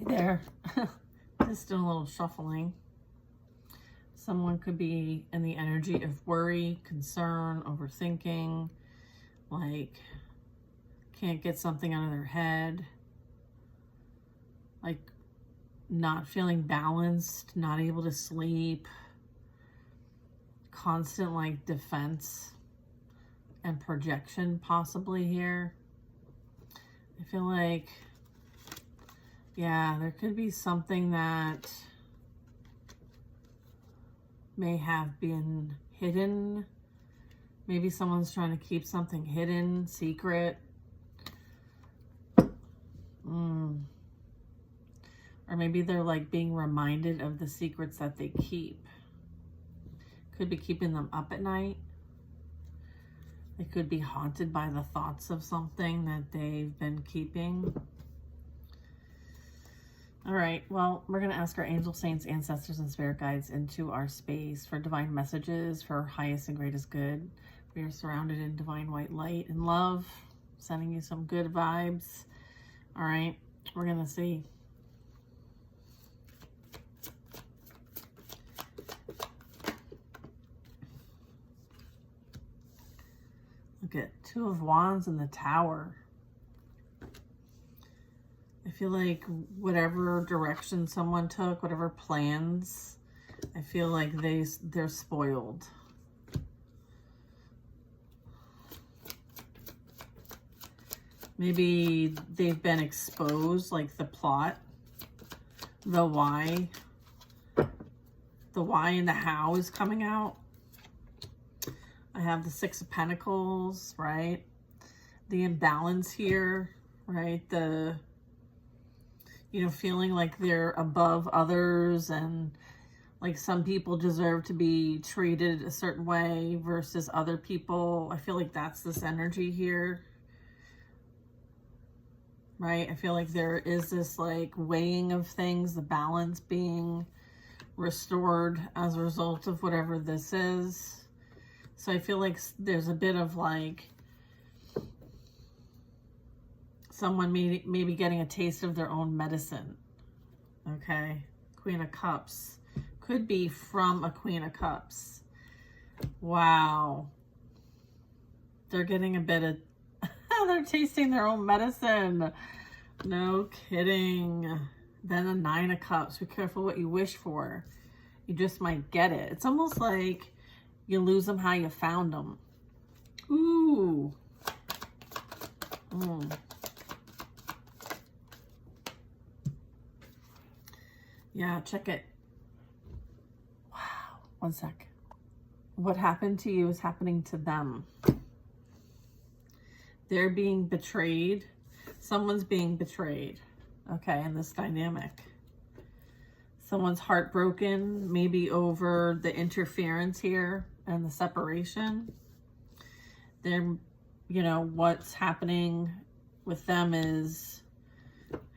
there. Just doing a little shuffling. Someone could be in the energy of worry, concern, overthinking, like can't get something out of their head, like not feeling balanced, not able to sleep, constant like defense and projection possibly here. I feel like, yeah, there could be something that may have been hidden. Maybe someone's trying to keep something hidden, secret. Or maybe they're like being reminded of the secrets that they keep. Could be keeping them up at night. They could be haunted by the thoughts of something that they've been keeping. All right, well, we're going to ask our angel saints, ancestors, and spirit guides into our space for divine messages for our highest and greatest good. We are surrounded in divine white light and love, sending you some good vibes. All right, we're going to see. Look at Two of Wands in the Tower. I feel like whatever direction someone took, whatever plans, I feel like they're spoiled. Maybe they've been exposed, like the plot, the why and the how is coming out. I have the Six of Pentacles, right? The imbalance here, right? Feeling like they're above others and like some people deserve to be treated a certain way versus other people. I feel like that's this energy here, right? I feel like there is this like weighing of things, the balance being restored as a result of whatever this is. So I feel like there's a bit of like someone maybe getting a taste of their own medicine. Okay. Queen of Cups. Could be from a Queen of Cups. Wow. They're getting a bit of, they're tasting their own medicine. No kidding. Then a Nine of Cups. Be careful what you wish for. You just might get it. It's almost like you lose them how you found them. Ooh. Yeah, check it. Wow. One sec. What happened to you is happening to them. They're being betrayed. Someone's being betrayed. Okay, in this dynamic. Someone's heartbroken, maybe over the interference here and the separation. They're, what's happening with them is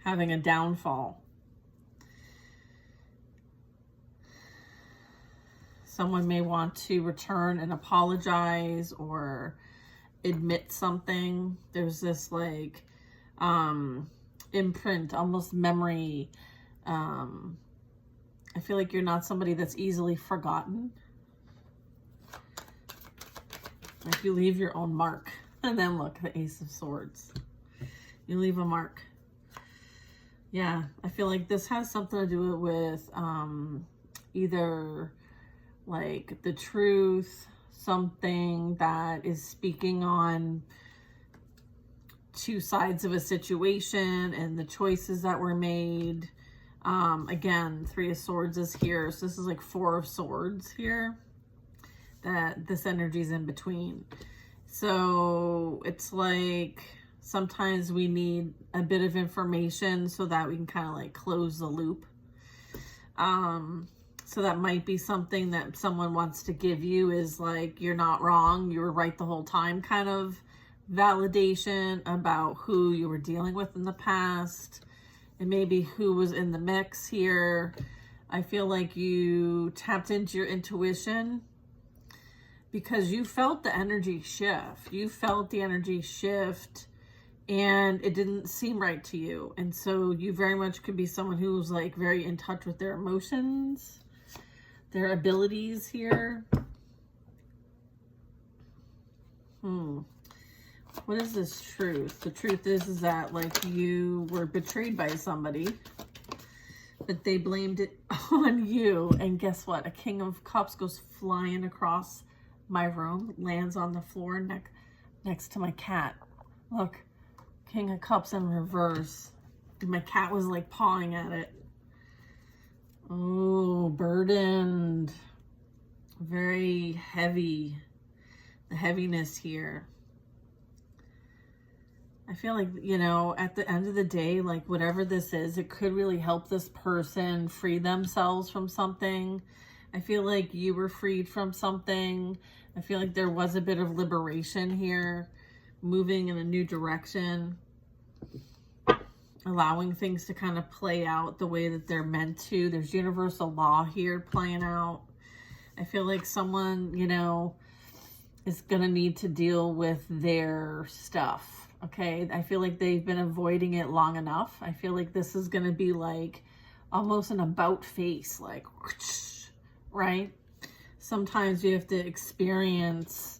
having a downfall. Someone may want to return and apologize or admit something. There's this like imprint, almost memory. I feel like you're not somebody that's easily forgotten. Like you leave your own mark. And then look, the Ace of Swords. You leave a mark. Yeah, I feel like this has something to do with either like the truth, something that is speaking on two sides of a situation and the choices that were made. Again, Three of Swords is here. So this is like Four of Swords here. That this energy is in between. So it's like sometimes we need a bit of information so that we can kind of like close the loop. So that might be something that someone wants to give you is like, you're not wrong, you were right the whole time kind of validation about who you were dealing with in the past and maybe who was in the mix here. I feel like you tapped into your intuition because you felt the energy shift. You felt the energy shift and it didn't seem right to you. And so you very much could be someone who's like very in touch with their emotions, their abilities here. What is this truth? The truth is that like you were betrayed by somebody, but they blamed it on you. And guess what? A King of Cups goes flying across my room, lands on the floor next to my cat. Look, King of Cups in reverse. My cat was like pawing at it. Oh, burdened. Very heavy. The heaviness here. I feel like, you know, at the end of the day, like whatever this is, it could really help this person free themselves from something. I feel like you were freed from something. I feel like there was a bit of liberation here, moving in a new direction, allowing things to kind of play out the way that they're meant to. There's universal law here playing out. I feel like someone, you know, is going to need to deal with their stuff. Okay, I feel like they've been avoiding it long enough. I feel like this is going to be like almost an about face, like, right? Sometimes you have to experience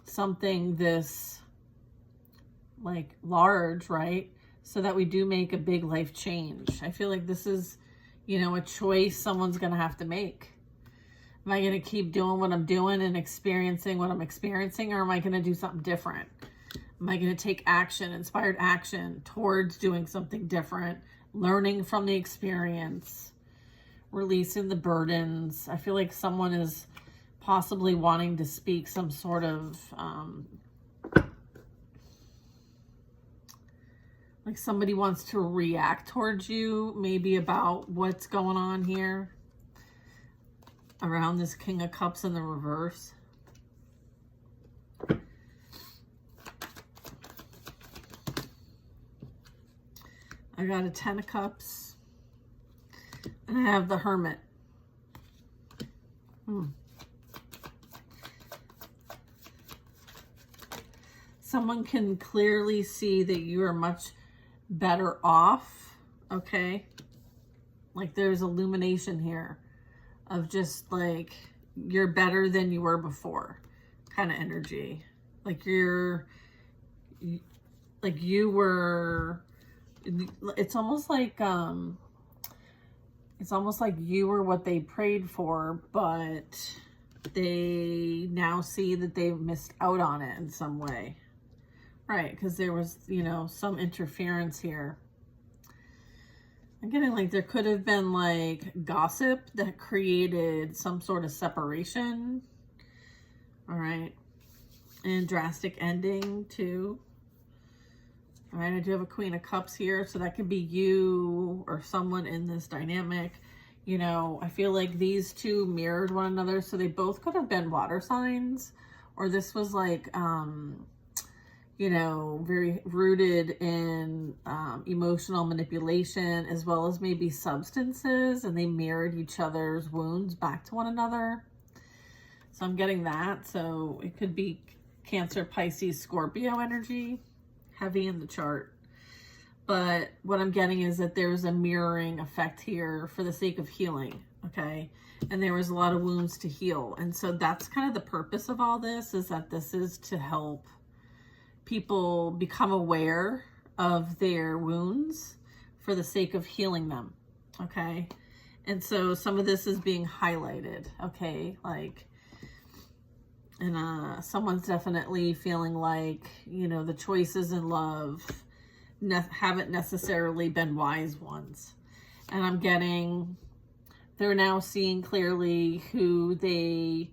something this like large, right? So that we do make a big life change. I feel like this is, you know, a choice someone's going to have to make. Am I going to keep doing what I'm doing and experiencing what I'm experiencing, or am I going to do something different? Am I going to take action, inspired action towards doing something different, learning from the experience, releasing the burdens? I feel like someone is possibly wanting to speak some sort of, like somebody wants to react towards you, maybe about what's going on here around this King of Cups in the reverse. I got a 10 of Cups, and I have the Hermit. Someone can clearly see that you are much better off, okay? Like there's illumination here of just like you're better than you were before kind of energy. Like you were, it's almost like you were what they prayed for, but they now see that they missed out on it in some way. Right, because there was, you know, some interference here. I'm getting like there could have been like gossip that created some sort of separation. All right. And drastic ending too. All right, I do have a Queen of Cups here, so that could be you or someone in this dynamic. You know, I feel like these two mirrored one another, so they both could have been water signs, or this was like, you know, very rooted in emotional manipulation as well as maybe substances, and they mirrored each other's wounds back to one another. So I'm getting that. So it could be Cancer, Pisces, Scorpio energy, heavy in the chart. But what I'm getting is that there's a mirroring effect here for the sake of healing, okay? And there was a lot of wounds to heal. And so that's kind of the purpose of all this, is that this is to help people become aware of their wounds for the sake of healing them, okay? And so some of this is being highlighted, okay? Like, and someone's definitely feeling like, you know, the choices in love haven't necessarily been wise ones. And I'm getting, they're now seeing clearly who they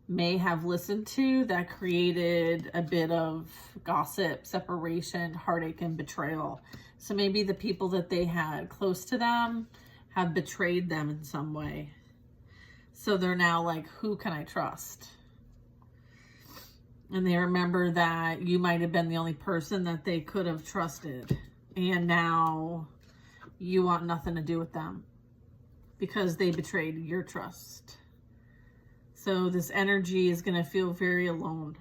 may have listened to that created a bit of gossip, separation, heartache, and betrayal. So maybe the people that they had close to them have betrayed them in some way. So they're now like, who can I trust? And they remember that you might have been the only person that they could have trusted. And now you want nothing to do with them because they betrayed your trust. So this energy is going to feel very alone.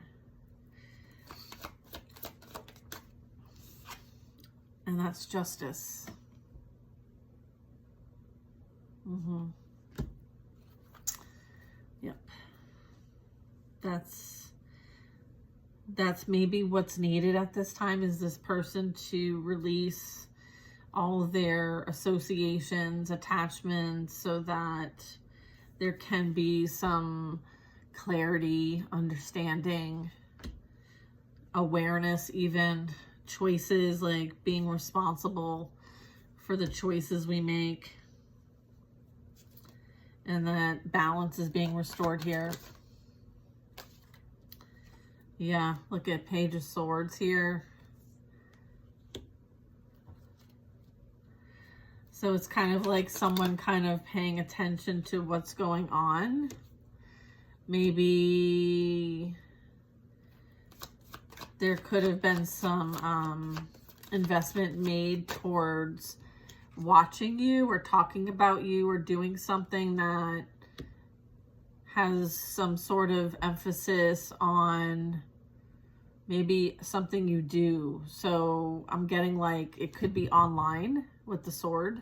And that's justice. Yep. That's maybe what's needed at this time, is this person to release all of their associations, attachments, so that there can be some clarity, understanding, awareness, even choices, like being responsible for the choices we make. And that balance is being restored here. Yeah, look at Page of Swords here. So it's kind of like someone kind of paying attention to what's going on. Maybe there could have been some investment made towards watching you or talking about you or doing something that has some sort of emphasis on maybe something you do. So I'm getting like it could be online with the sword,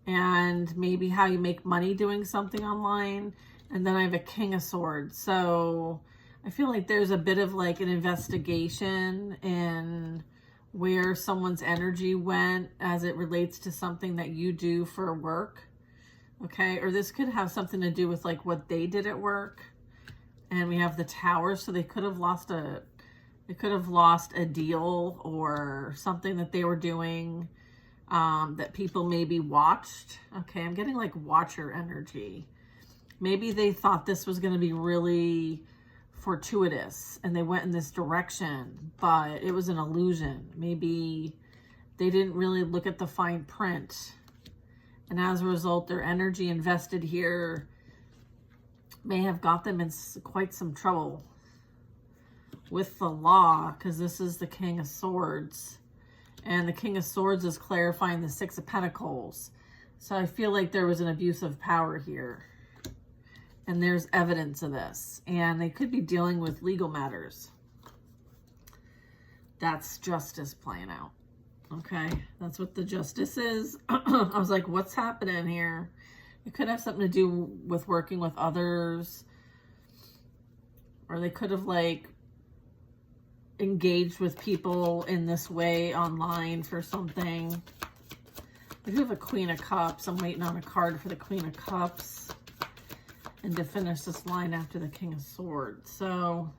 and maybe how you make money doing something online. And then I have a King of Swords. So I feel like there's a bit of like an investigation in where someone's energy went as it relates to something that you do for work. Okay, or this could have something to do with like what they did at work. And we have the Tower, so they could have lost a deal or something that they were doing that people maybe watched. Okay, I'm getting like watcher energy. Maybe they thought this was going to be really fortuitous and they went in this direction, but it was an illusion. Maybe they didn't really look at the fine print. And as a result, their energy invested here may have got them in quite some trouble with the law, because this is the King of Swords. And the King of Swords is clarifying the Six of Pentacles. So I feel like there was an abuse of power here. And there's evidence of this. And they could be dealing with legal matters. That's justice playing out. Okay, that's what the justice is. I was like, what's happening here? It could have something to do with working with others. Or they could have like engaged with people in this way online for something. I do have a Queen of Cups. I'm waiting on a card for the Queen of Cups. And to finish this line after the King of Swords. So,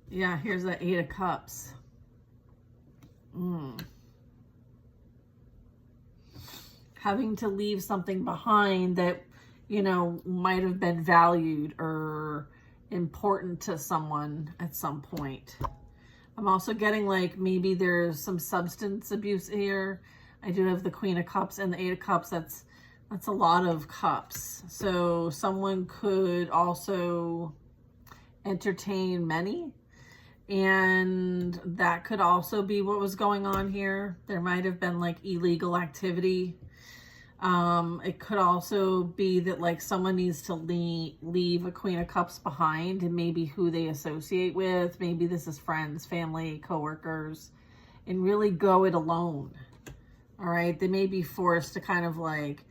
yeah, here's the Eight of Cups. Having to leave something behind that, you know, might have been valued or important to someone at some point. I'm also getting like maybe there's some substance abuse here. I do have the Queen of Cups and the Eight of Cups. That's a lot of cups. So someone could also entertain many. And that could also be what was going on here. There might have been like illegal activity. It could also be that like someone needs to leave a Queen of Cups behind, and maybe who they associate with. Maybe this is friends, family, coworkers, and really go it alone. All right. They may be forced to kind of like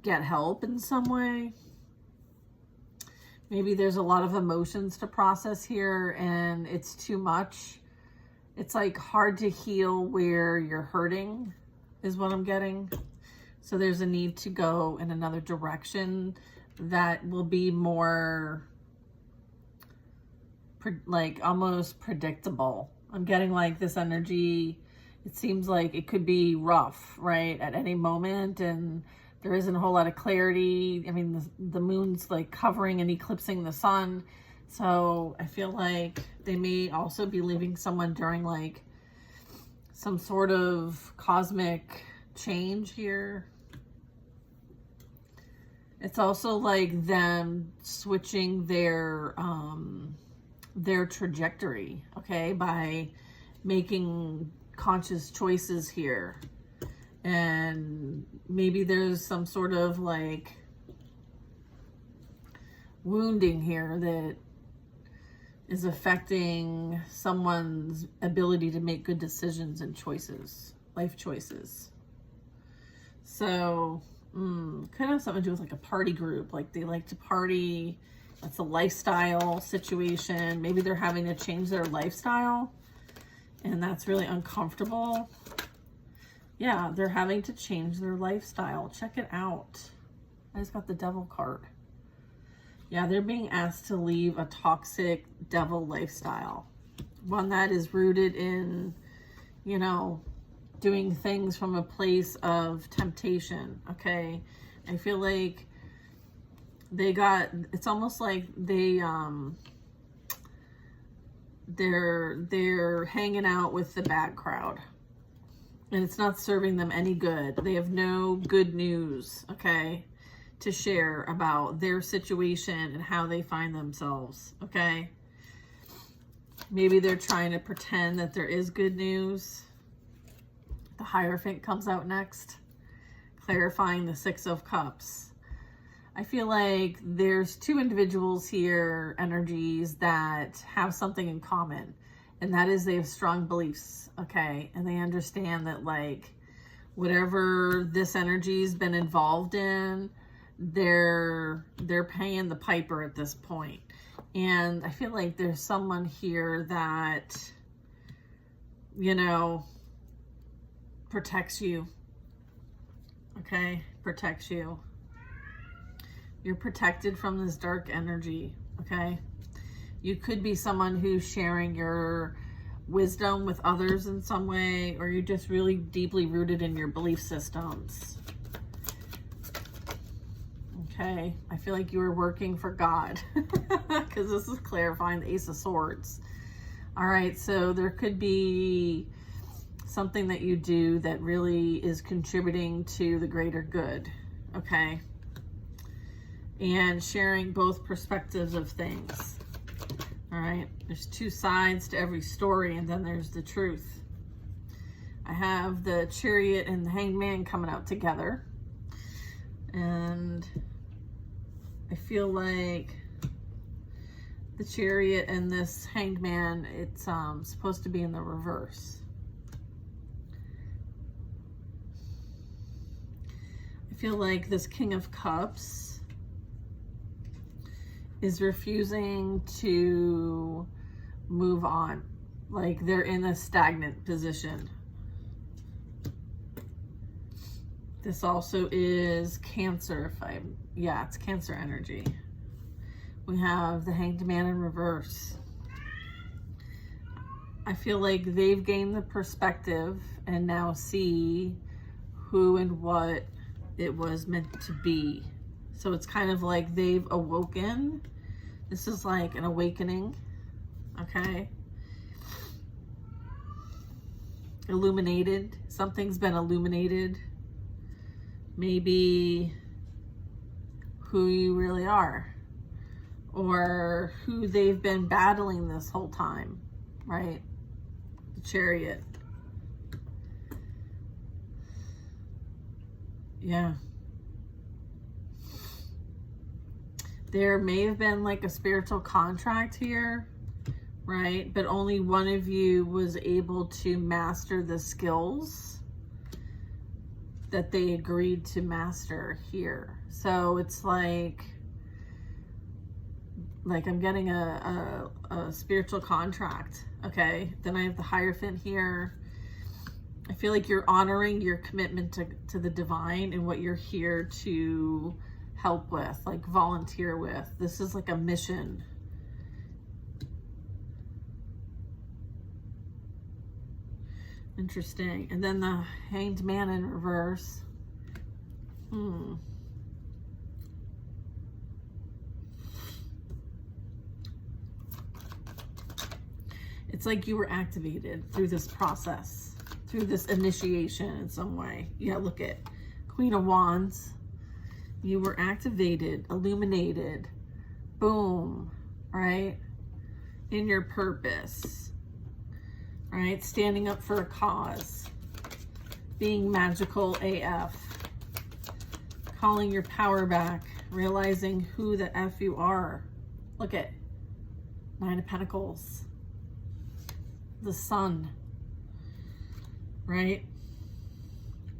get help in some way. Maybe there's a lot of emotions to process here and it's too much. It's like hard to heal where you're hurting is what I'm getting. So there's a need to go in another direction that will be more like almost predictable. I'm getting like this energy. It seems like it could be rough, right? At any moment, and there isn't a whole lot of clarity. I mean, the moon's like covering and eclipsing the sun. So I feel like they may also be leaving someone during like some sort of cosmic change here. It's also like them switching their trajectory, okay, by making conscious choices here. And maybe there's some sort of like wounding here that is affecting someone's ability to make good decisions and choices, life choices. So, could have something to do with like a party group. Like they like to party. That's a lifestyle situation. Maybe they're having to change their lifestyle and that's really uncomfortable. Yeah, they're having to change their lifestyle. Check it out. I just got the devil card. Yeah, they're being asked to leave a toxic devil lifestyle. One that is rooted in, you know, doing things from a place of temptation, okay? I feel like it's almost like they're hanging out with the bad crowd. And it's not serving them any good. They have no good news, okay, to share about their situation and how they find themselves, okay? Maybe they're trying to pretend that there is good news. The Hierophant comes out next, clarifying the Six of Cups. I feel like there's two individuals here, energies, that have something in common. And that is they have strong beliefs, okay? And they understand that, like, whatever this energy's been involved in, they're paying the piper at this point. And I feel like there's someone here that, you know, protects you, okay? Protects you. You're protected from this dark energy, okay? You could be someone who's sharing your wisdom with others in some way, or you're just really deeply rooted in your belief systems. Okay, I feel like you were working for God because this is clarifying the Ace of Swords. All right, so there could be something that you do that really is contributing to the greater good, okay? And sharing both perspectives of things. All right, there's two sides to every story, and then there's the truth. I have the Chariot and the Hanged Man coming out together. And I feel like the Chariot and this Hanged Man, it's supposed to be in the reverse. I feel like this King of Cups is refusing to move on. Like they're in a stagnant position. This also is Cancer. It's Cancer energy. We have the Hanged Man in reverse. I feel like they've gained the perspective and now see who and what it was meant to be. So it's kind of like they've awoken. This is like an awakening, okay? Illuminated. Something's been illuminated. Maybe who you really are, or who they've been battling this whole time, right? The Chariot. Yeah. There may have been like a spiritual contract here, right? But only one of you was able to master the skills that they agreed to master here. So it's like I'm getting a spiritual contract, okay? Then I have the Hierophant here. I feel like you're honoring your commitment to the divine and what you're here to help with, like volunteer with. This is like a mission. Interesting. And then the Hanged Man in reverse. It's like you were activated through this process, through this initiation in some way. Yeah, look at Queen of Wands. You were activated, illuminated, boom, right? In your purpose, right? Standing up for a cause, being magical AF, calling your power back, realizing who the F you are. Look at, Nine of Pentacles. The Sun. Right?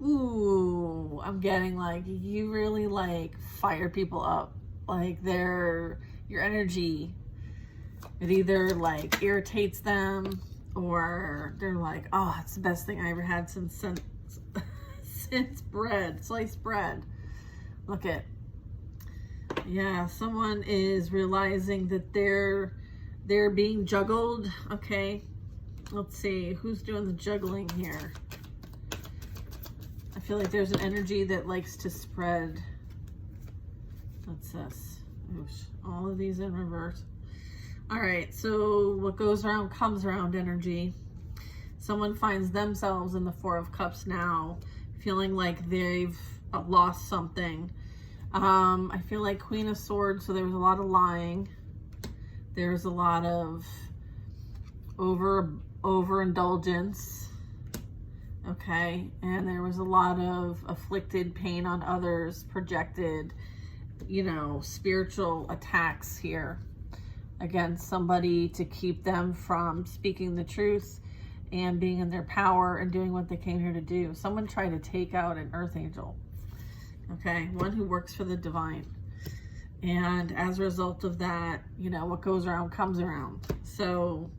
Ooh, I'm getting like you really like fire people up. Like your energy, it either like irritates them or they're like, oh, it's the best thing I ever had since bread, sliced bread. Look at, yeah, someone is realizing that they're being juggled. Okay, let's see who's doing the juggling here. I feel like there's an energy that likes to spread. What's this? Oosh, all of these in reverse. All right, so what goes around comes around energy. Someone finds themselves in the Four of Cups now, feeling like they've lost something. I feel like Queen of Swords, so there was a lot of lying. There's a lot of overindulgence. Okay, and there was a lot of afflicted pain on others, projected, you know, spiritual attacks here against somebody to keep them from speaking the truth and being in their power and doing what they came here to do. Someone tried to take out an earth angel, okay, one who works for the divine. And as a result of that, you know, what goes around comes around. So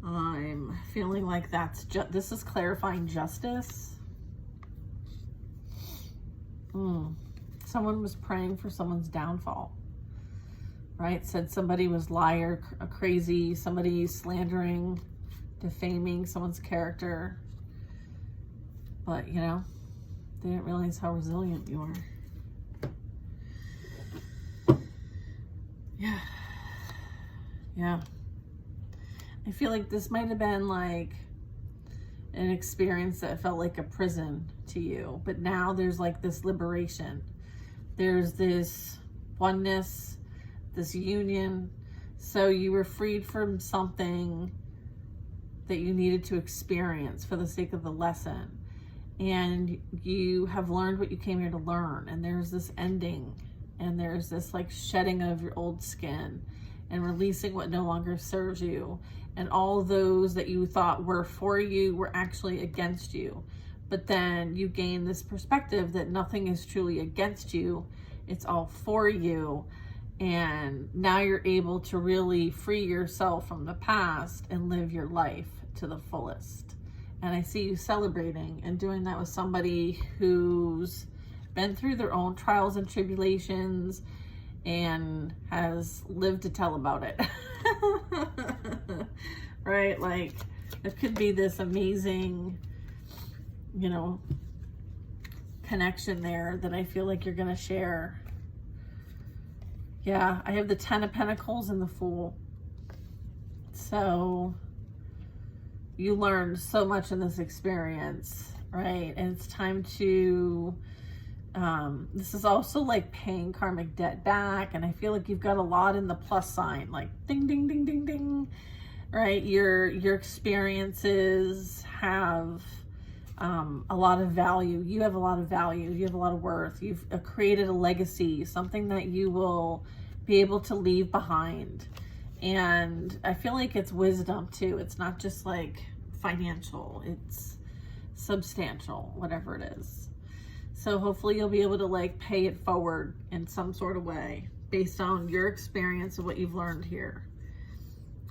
I'm feeling like this is clarifying justice. Someone was praying for someone's downfall, right? Said somebody was liar, crazy, somebody slandering, defaming someone's character. But, you know, they didn't realize how resilient you are. Yeah. Yeah. I feel like this might have been like an experience that felt like a prison to you, but now there's like this liberation. There's this oneness, this union. So you were freed from something that you needed to experience for the sake of the lesson. And you have learned what you came here to learn. And there's this ending, and there's this like shedding of your old skin and releasing what no longer serves you. And all those that you thought were for you were actually against you. But then you gain this perspective that nothing is truly against you. It's all for you. And now you're able to really free yourself from the past and live your life to the fullest. And I see you celebrating and doing that with somebody who's been through their own trials and tribulations and has lived to tell about it. Right? Like, there could be this amazing, you know, connection there that I feel like you're going to share. Yeah, I have the Ten of Pentacles and the Fool. So you learned so much in this experience, right? And it's time to, this is also like paying karmic debt back. And I feel like you've got a lot in the plus sign, like ding, ding, ding, ding, ding, right? Your experiences have a lot of value. You have a lot of value. You have a lot of worth. You've created a legacy, something that you will be able to leave behind. And I feel like it's wisdom too. It's not just like financial, it's substantial, whatever it is. So hopefully you'll be able to like pay it forward in some sort of way based on your experience of what you've learned here.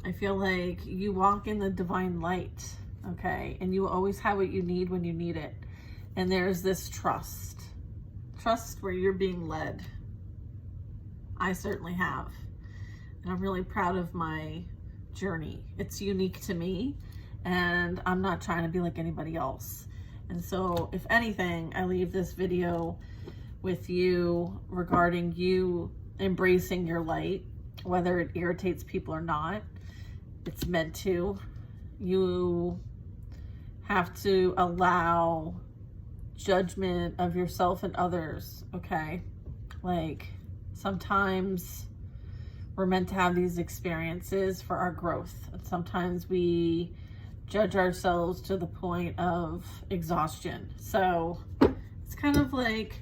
I feel like you walk in the divine light, okay? And you always have what you need when you need it. And there's this trust where you're being led. I certainly have. And I'm really proud of my journey. It's unique to me, and I'm not trying to be like anybody else. And so if anything, I leave this video with you regarding you embracing your light, whether it irritates people or not. It's meant to. You have to allow judgment of yourself and others, okay? Like, sometimes we're meant to have these experiences for our growth. And sometimes we judge ourselves to the point of exhaustion. So it's kind of like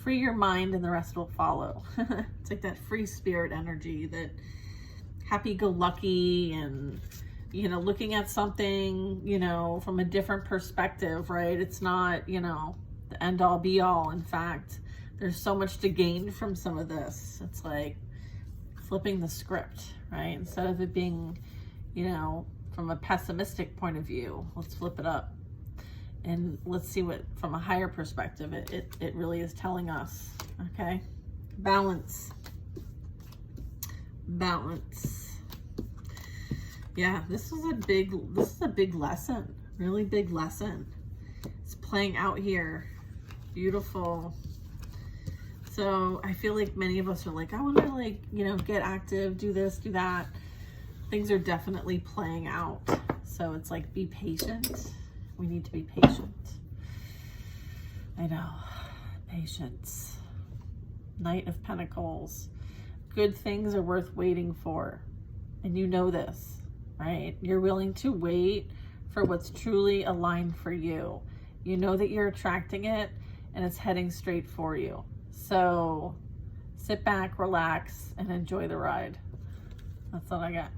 free your mind and the rest will follow. It's like that free spirit energy, that happy-go-lucky, and, you know, looking at something, you know, from a different perspective, right? It's not, you know, the end-all be-all. In fact, there's so much to gain from some of this. It's like flipping the script, right? Instead of it being, you know, from a pessimistic point of view, let's flip it up. And let's see what, from a higher perspective, it really is telling us, okay? Balance. Balance. Yeah, this is a big lesson, really big lesson. It's playing out here. Beautiful. So I feel like many of us are like, I want to, like, you know, get active, do this, do that. Things are definitely playing out. So it's like, be patient. We need to be patient. I know. Patience. Knight of Pentacles. Good things are worth waiting for. And you know this, right? You're willing to wait for what's truly aligned for you. You know that you're attracting it and it's heading straight for you. So sit back, relax, and enjoy the ride. That's all I got.